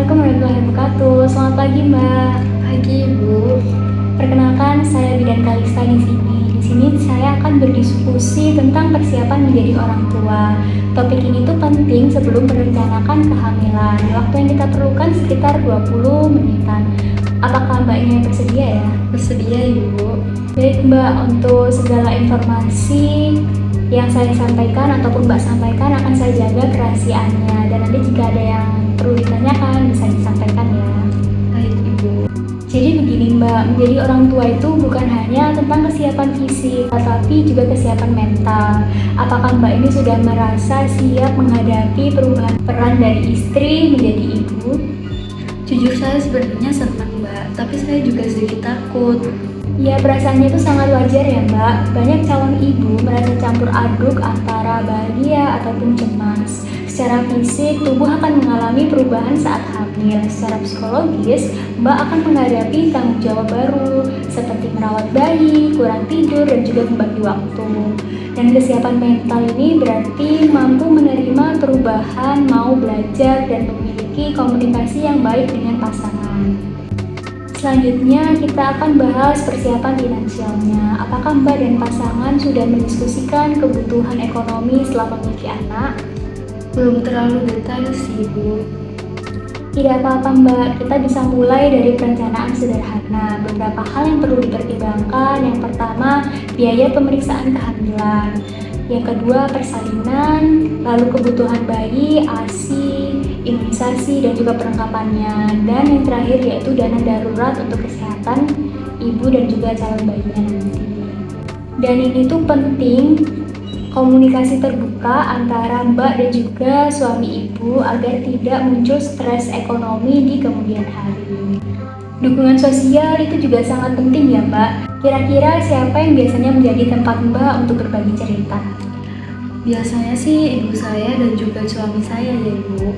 Assalamualaikum warahmatullahi wabarakatuh. Selamat pagi, Mbak. Pagi, Ibu. Perkenalkan, saya Bidan Kalista di sini. Di sini saya akan berdiskusi tentang persiapan menjadi orang tua. Topik ini tuh penting sebelum merencanakan kehamilan. Waktu yang kita perlukan sekitar 20 menitan. Apakah Mbaknya bersedia ya? Bersedia, Ibu. Baik, Mbak, untuk segala informasi yang saya sampaikan ataupun Mbak sampaikan akan saya jaga kerahasiaannya. Dan nanti jika ada yang perlu ditanyakan bisa disampaikan ya. Baik, Ibu. Jadi begini Mbak, menjadi orang tua itu bukan hanya tentang kesiapan fisik, tetapi juga kesiapan mental. Apakah Mbak ini sudah merasa siap menghadapi perubahan peran dari istri menjadi ibu? Jujur saya sebenarnya senang, Mbak, tapi saya juga sedikit takut. Ya, perasaannya itu sangat wajar ya Mbak. Banyak calon ibu merasa campur aduk antara bahagia ataupun cemas. Secara fisik, tubuh akan mengalami perubahan saat hamil. Secara psikologis, Mbak akan menghadapi tanggung jawab baru, seperti merawat bayi, kurang tidur, dan juga membagi waktu. Dan kesiapan mental ini berarti mampu menerima perubahan, mau belajar, dan memiliki komunikasi yang baik dengan pasangan. Selanjutnya kita akan bahas persiapan finansialnya. Apakah Mbak dan pasangan sudah mendiskusikan kebutuhan ekonomi setelah memiliki anak? Belum terlalu detail sih, Ibu. Tidak apa-apa Mbak, kita bisa mulai dari perencanaan sederhana. Beberapa hal yang perlu dipertimbangkan. Yang pertama, biaya pemeriksaan kehamilan. Yang kedua, persalinan, lalu kebutuhan bayi, ASI, imunisasi, dan juga perlengkapannya. Dan yang terakhir yaitu dana darurat untuk kesehatan ibu dan juga calon bayinya nanti. Dan ini tuh penting, komunikasi terbuka antara Mbak dan juga suami ibu agar tidak muncul stres ekonomi di kemudian hari. Dukungan sosial itu juga sangat penting ya Mbak. Kira-kira siapa yang biasanya menjadi tempat Mbak untuk berbagi cerita? Biasanya sih ibu saya dan juga suami saya ya, Ibu.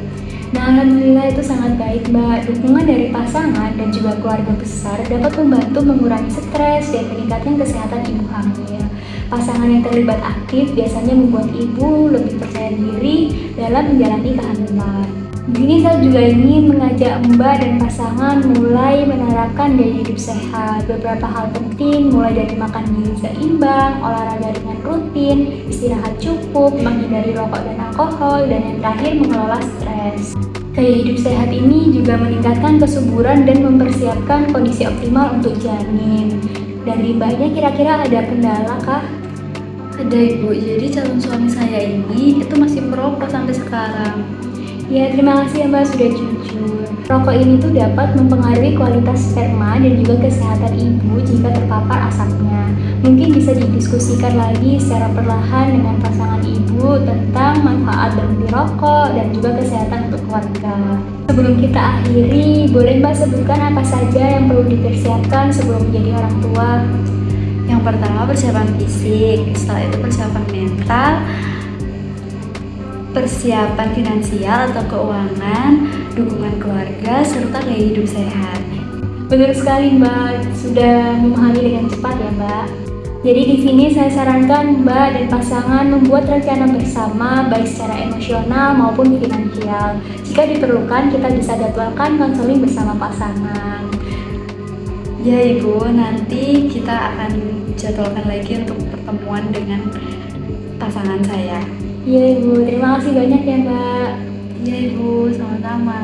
Nah, alhamdulillah itu sangat baik Mbak. Dukungan dari pasangan dan juga keluarga besar dapat membantu mengurangi stres dan meningkatkan kesehatan ibu hamil. Pasangan yang terlibat aktif biasanya membuat ibu lebih percaya diri dalam menjalani kehamilan. Di sini saya juga ingin mengajak Mbak dan pasangan mulai menerapkan gaya hidup sehat. Beberapa hal penting mulai dari makan gizi seimbang, olahraga dengan rutin, istirahat cukup, menghindari rokok dan alkohol, dan yang terakhir mengelola stres. Gaya hidup sehat ini juga meningkatkan kesuburan dan mempersiapkan kondisi optimal untuk janin. Dari Mbaknya kira-kira ada kendala kah? Ada, Ibu. Jadi calon suami saya ini itu masih merokok sampai sekarang. Ya, terima kasih ya Mbak sudah jujur. Rokok ini tuh dapat mempengaruhi kualitas sperma dan juga kesehatan ibu jika terpapar asapnya. Mungkin bisa didiskusikan lagi secara perlahan dengan pasangan ibu tentang manfaat berhenti rokok dan juga kesehatan untuk keluarga. Sebelum kita akhiri, boleh Mbak sebutkan apa saja yang perlu dipersiapkan sebelum menjadi orang tua? Yang pertama persiapan fisik, setelah itu persiapan mental, persiapan finansial atau keuangan, dukungan keluarga, serta gaya hidup sehat. Betul sekali Mbak, sudah memahami dengan cepat ya Mbak. Jadi di sini saya sarankan Mbak dan pasangan membuat rencana bersama baik secara emosional maupun finansial. Jika diperlukan kita bisa jadwalkan konseling bersama pasangan. Ya Ibu, nanti kita akan jadwalkan lagi untuk pertemuan dengan pasangan saya. Iya Ibu, terima kasih banyak ya Mbak. Ya Ibu, sama-sama.